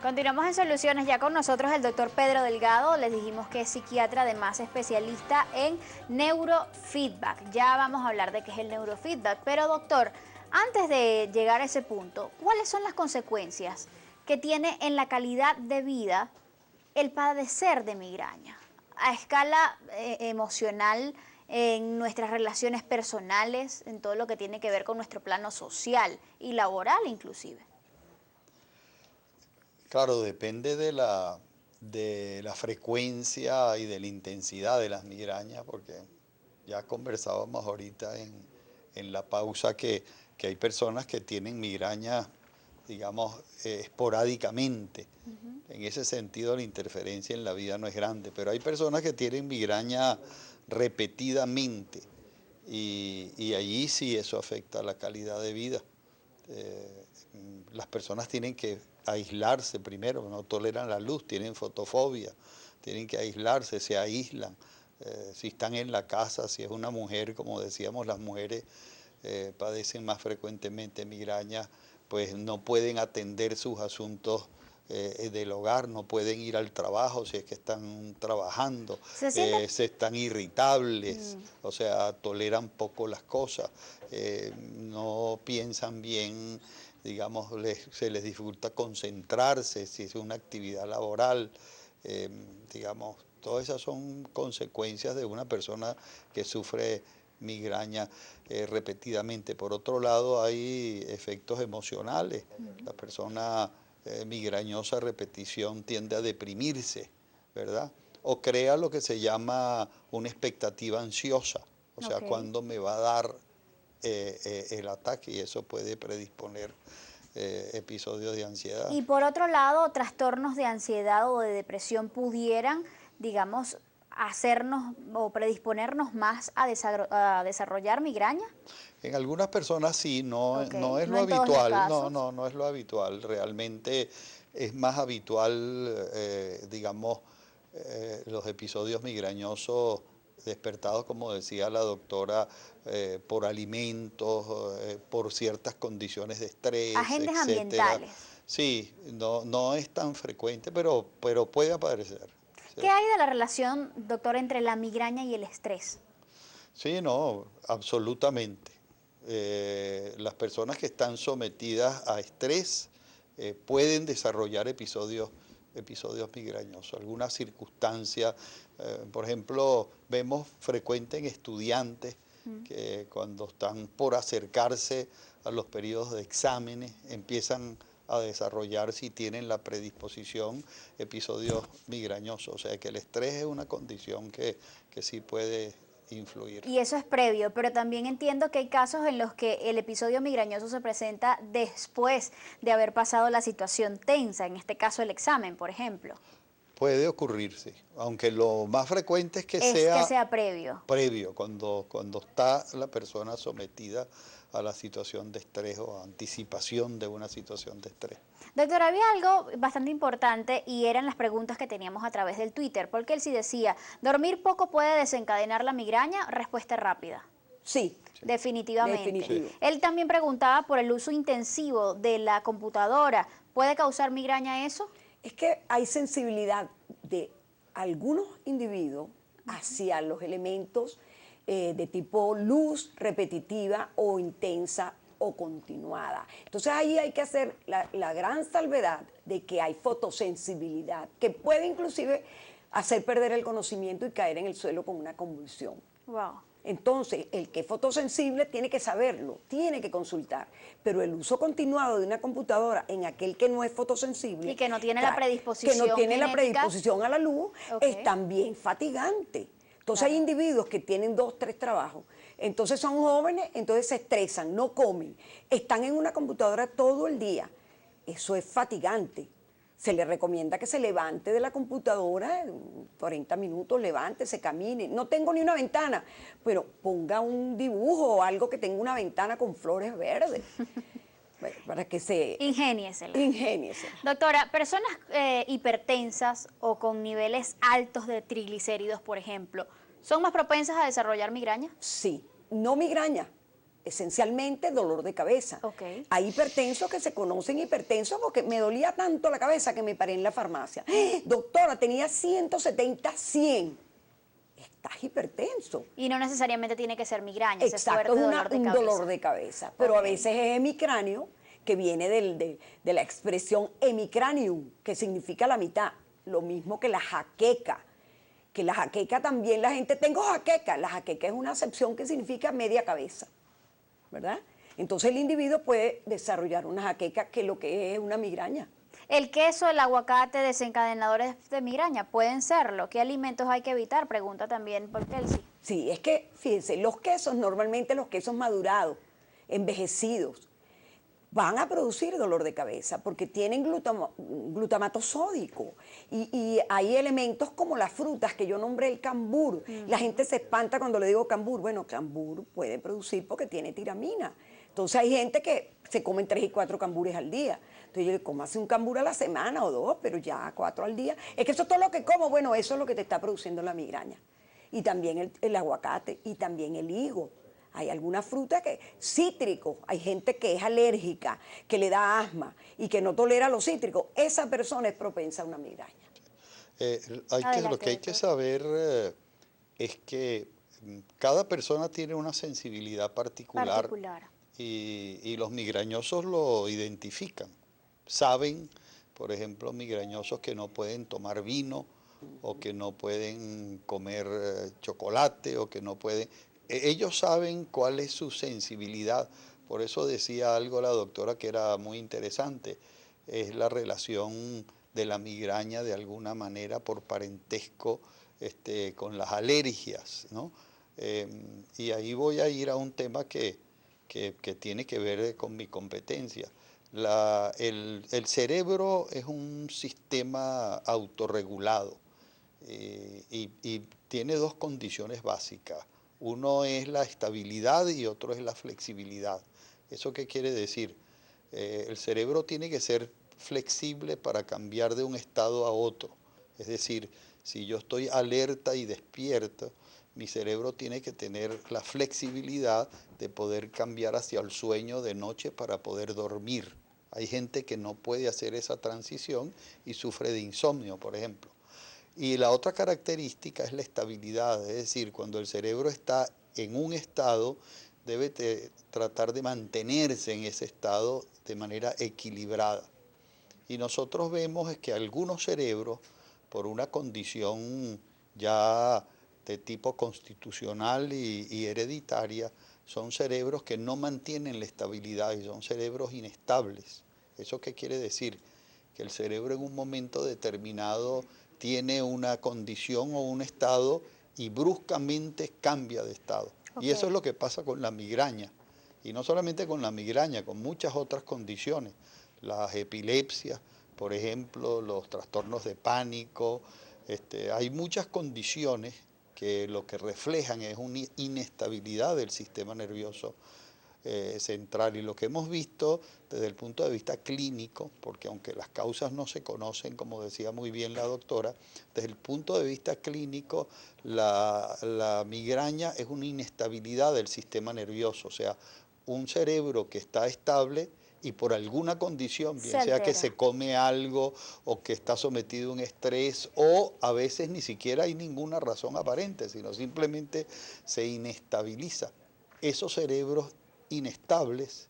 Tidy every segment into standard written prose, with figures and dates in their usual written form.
Continuamos en Soluciones, ya con nosotros el doctor Pedro Delgado. Les dijimos que es psiquiatra, además especialista en neurofeedback. Ya vamos a hablar de qué es el neurofeedback, pero doctor, antes de llegar a ese punto, ¿cuáles son las consecuencias que tiene en la calidad de vida el padecer de migraña? A escala emocional, en nuestras relaciones personales, en todo lo que tiene que ver con nuestro plano social y laboral inclusive. Claro, depende de la frecuencia y de la intensidad de las migrañas, porque ya conversábamos ahorita en la pausa que hay personas que tienen migrañas, digamos, esporádicamente. En ese sentido, la interferencia en la vida no es grande, pero hay personas que tienen migraña repetidamente y allí sí eso afecta la calidad de vida. Las personas tienen que aislarse primero, no toleran la luz, tienen fotofobia, tienen que aislarse, se aíslan. Si están en la casa, si es una mujer, como decíamos, las mujeres padecen más frecuentemente migrañas, pues no pueden atender sus asuntos del hogar, no pueden ir al trabajo si es que están trabajando, se están irritables, o sea, toleran poco las cosas, no piensan bien, digamos, se les dificulta concentrarse si es una actividad laboral, digamos, todas esas son consecuencias de una persona que sufre migraña repetidamente. Por otro lado, hay efectos emocionales. La persona migrañosa a repetición tiende a deprimirse, ¿verdad? O crea lo que se llama una expectativa ansiosa, o sea, cuándo me va a dar el ataque, y eso puede predisponer episodios de ansiedad. Y por otro lado, trastornos de ansiedad o de depresión pudieran, digamos, hacernos o predisponernos más a desarrollar migraña. En algunas personas sí, no es No lo en todos los habitual, casos. no es lo habitual, realmente es más habitual, digamos, los episodios migrañosos despertados, como decía la doctora, por alimentos, por ciertas condiciones de estrés, Agentes etcétera. ambientales. Sí, no es tan frecuente, pero puede aparecer. Sí. ¿Qué hay de la relación, doctor, entre la migraña y el estrés? Sí, no, absolutamente. Las personas que están sometidas a estrés pueden desarrollar episodios migrañosos. Algunas circunstancias, por ejemplo, vemos frecuente en estudiantes que cuando están por acercarse a los periodos de exámenes empiezan a desarrollar, si tienen la predisposición, episodios migrañosos. O sea que el estrés es una condición que sí puede influir. Y eso es previo, pero también entiendo que hay casos en los que el episodio migrañoso se presenta después de haber pasado la situación tensa, en este caso el examen, por ejemplo. Puede ocurrirse, aunque lo más frecuente es que sea previo. Previo, cuando está la persona sometida a la situación de estrés o anticipación de una situación de estrés. Doctor, había algo bastante importante y eran las preguntas que teníamos a través del Twitter, porque él sí decía, ¿dormir poco puede desencadenar la migraña? Respuesta rápida. Sí. Definitivamente. Definitivo. Él también preguntaba por el uso intensivo de la computadora. ¿Puede causar migraña eso? Es que hay sensibilidad de algunos individuos hacia los elementos de tipo luz repetitiva o intensa o continuada. Entonces ahí hay que hacer la gran salvedad de que hay fotosensibilidad, que puede inclusive hacer perder el conocimiento y caer en el suelo con una convulsión. Wow. Entonces, el que es fotosensible tiene que saberlo, tiene que consultar, pero el uso continuado de una computadora en aquel que no es fotosensible y que no tiene la predisposición que no tiene genética, la predisposición a la luz, es también fatigante. Entonces hay individuos que tienen 2, 3 trabajos, entonces son jóvenes, entonces se estresan, no comen, están en una computadora todo el día, eso es fatigante. Se le recomienda que se levante de la computadora, 40 minutos, levántese, camine. No tengo ni una ventana, pero ponga un dibujo o algo que tenga una ventana con flores verdes. Para que se... Ingéniesela. Doctora, personas hipertensas o con niveles altos de triglicéridos, por ejemplo, ¿son más propensas a desarrollar migraña? Sí, no migraña, esencialmente dolor de cabeza. Okay. Hay hipertensos que se conocen hipertensos porque me dolía tanto la cabeza que me paré en la farmacia. Doctora, tenía 170, 100. Estás hipertenso. Y no necesariamente tiene que ser migraña, ese Exacto, fuerte es dolor de un cabeza. dolor de cabeza. Pero a veces es hemicráneo, que viene de la expresión hemicranium, que significa la mitad. Lo mismo que la jaqueca. Que la jaqueca también, la gente, tengo jaqueca. La jaqueca es una acepción que significa media cabeza, ¿verdad? Entonces el individuo puede desarrollar una jaqueca, que lo que es una migraña. El queso, el aguacate, desencadenadores de migraña, ¿pueden serlo? ¿Qué alimentos hay que evitar? Pregunta también por Kelsey. Sí, es que, fíjense, los quesos, normalmente los quesos madurados, envejecidos, van a producir dolor de cabeza porque tienen glutamato sódico y hay elementos como las frutas que yo nombré el cambur. La gente se espanta cuando le digo cambur. Bueno, cambur puede producir porque tiene tiramina. Entonces hay gente que se comen 3 y 4 cambures al día. Entonces yo le como hace un cambur a la semana o 2, pero ya 4 al día. Es que eso es todo lo que como. Bueno, eso es lo que te está produciendo la migraña. Y también el aguacate y también el higo. Hay algunas frutas que, cítricos, hay gente que es alérgica, que le da asma y que no tolera los cítricos. Esa persona es propensa a una migraña. Lo que hay que saber es que cada persona tiene una sensibilidad particular. Y los migrañosos lo identifican. Saben, por ejemplo, migrañosos que no pueden tomar vino o que no pueden comer chocolate o que no pueden... Ellos saben cuál es su sensibilidad. Por eso decía algo la doctora que era muy interesante. Es la relación de la migraña de alguna manera por parentesco con las alergias, ¿no? Y ahí voy a ir a un tema que tiene que ver con mi competencia. El cerebro es un sistema autorregulado y tiene dos condiciones básicas. Uno es la estabilidad y otro es la flexibilidad. ¿Eso qué quiere decir? El cerebro tiene que ser flexible para cambiar de un estado a otro. Es decir, si yo estoy alerta y despierto, mi cerebro tiene que tener la flexibilidad de poder cambiar hacia el sueño de noche para poder dormir. Hay gente que no puede hacer esa transición y sufre de insomnio, por ejemplo. Y la otra característica es la estabilidad, es decir, cuando el cerebro está en un estado, debe tratar de mantenerse en ese estado de manera equilibrada. Y nosotros vemos es que algunos cerebros, por una condición ya de tipo constitucional y hereditaria, son cerebros que no mantienen la estabilidad y son cerebros inestables. ¿Eso qué quiere decir? Que el cerebro en un momento determinado tiene una condición o un estado y bruscamente cambia de estado. Okay. Y eso es lo que pasa con la migraña. Y no solamente con la migraña, con muchas otras condiciones. Las epilepsias, por ejemplo, los trastornos de pánico. Hay muchas condiciones que lo que reflejan es una inestabilidad del sistema nervioso central. Y lo que hemos visto desde el punto de vista clínico, porque aunque las causas no se conocen, como decía muy bien la doctora, desde el punto de vista clínico, la migraña es una inestabilidad del sistema nervioso, o sea, un cerebro que está estable y por alguna condición, bien sea que se come algo o que está sometido a un estrés o a veces ni siquiera hay ninguna razón aparente, sino simplemente se inestabiliza. Esos cerebros inestables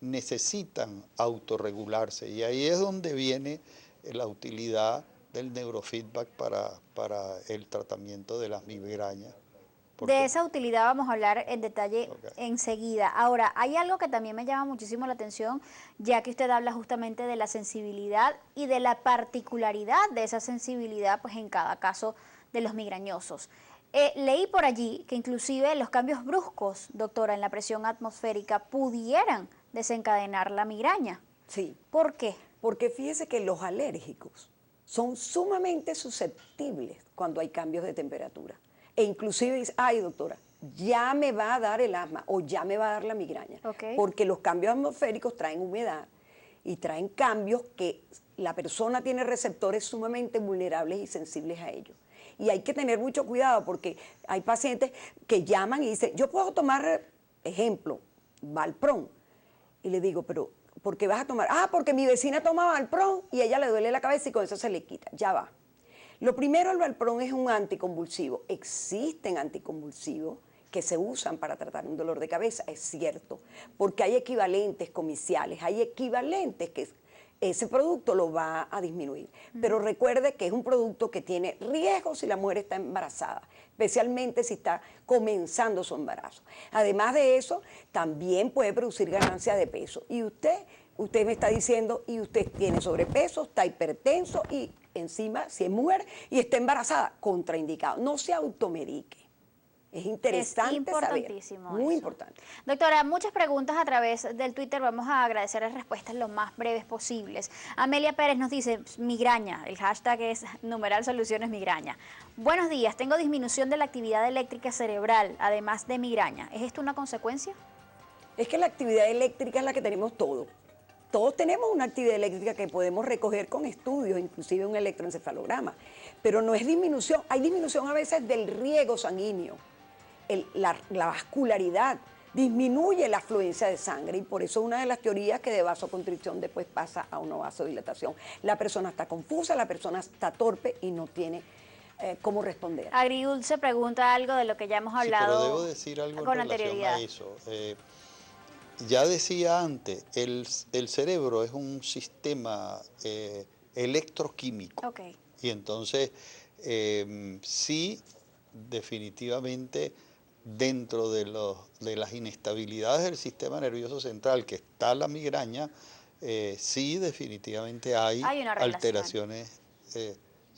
necesitan autorregularse y ahí es donde viene la utilidad del neurofeedback para el tratamiento de las migrañas. De esa utilidad vamos a hablar en detalle enseguida. Ahora, hay algo que también me llama muchísimo la atención, ya que usted habla justamente de la sensibilidad y de la particularidad de esa sensibilidad pues en cada caso de los migrañosos. Leí por allí que inclusive los cambios bruscos, doctora, en la presión atmosférica pudieran desencadenar la migraña. Sí. ¿Por qué? Porque fíjese que los alérgicos son sumamente susceptibles cuando hay cambios de temperatura. E inclusive dice, ay doctora, ya me va a dar el asma o ya me va a dar la migraña. Okay. Porque los cambios atmosféricos traen humedad y traen cambios que la persona tiene receptores sumamente vulnerables y sensibles a ellos. Y hay que tener mucho cuidado porque hay pacientes que llaman y dicen, yo puedo tomar, ejemplo, Valpron. Y le digo, pero ¿por qué vas a tomar? Ah, porque mi vecina toma Valpron y a ella le duele la cabeza y con eso se le quita. Ya va. Lo primero, el Valpron es un anticonvulsivo. Existen anticonvulsivos que se usan para tratar un dolor de cabeza, es cierto, porque hay equivalentes comerciales, hay equivalentes que ese producto lo va a disminuir. Pero recuerde que es un producto que tiene riesgo si la mujer está embarazada, especialmente si está comenzando su embarazo. Además de eso, también puede producir ganancia de peso. Y usted me está diciendo, y usted tiene sobrepeso, está hipertenso y encima, si es mujer y está embarazada, contraindicado. No se automedique. Es interesante importantísimo saber, muy eso. importante. Doctora, muchas preguntas a través del Twitter, vamos a agradecer las respuestas lo más breves posibles. Amelia Pérez nos dice, migraña, el hashtag es numeral soluciones migraña. Buenos días, tengo disminución de la actividad eléctrica cerebral, además de migraña. ¿Es esto una consecuencia? Es que la actividad eléctrica es la que tenemos todos. Todos tenemos una actividad eléctrica que podemos recoger con estudios, inclusive un electroencefalograma, pero no es disminución, hay disminución a veces del riego sanguíneo. La vascularidad disminuye la afluencia de sangre y por eso una de las teorías que de vasoconstricción después pasa a una vasodilatación. La persona está confusa, la persona está torpe y no tiene cómo responder. Agridulce pregunta algo de lo que ya hemos hablado pero debo decir algo con en relación anterioridad. a eso. Ya decía antes, el cerebro es un sistema electroquímico. Okay. Y entonces, sí, definitivamente, dentro de las inestabilidades del sistema nervioso central, que está la migraña, sí, definitivamente hay una alteraciones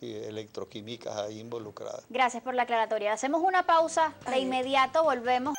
electroquímicas ahí involucradas. Gracias por la aclaratoria. Hacemos una pausa, de inmediato volvemos.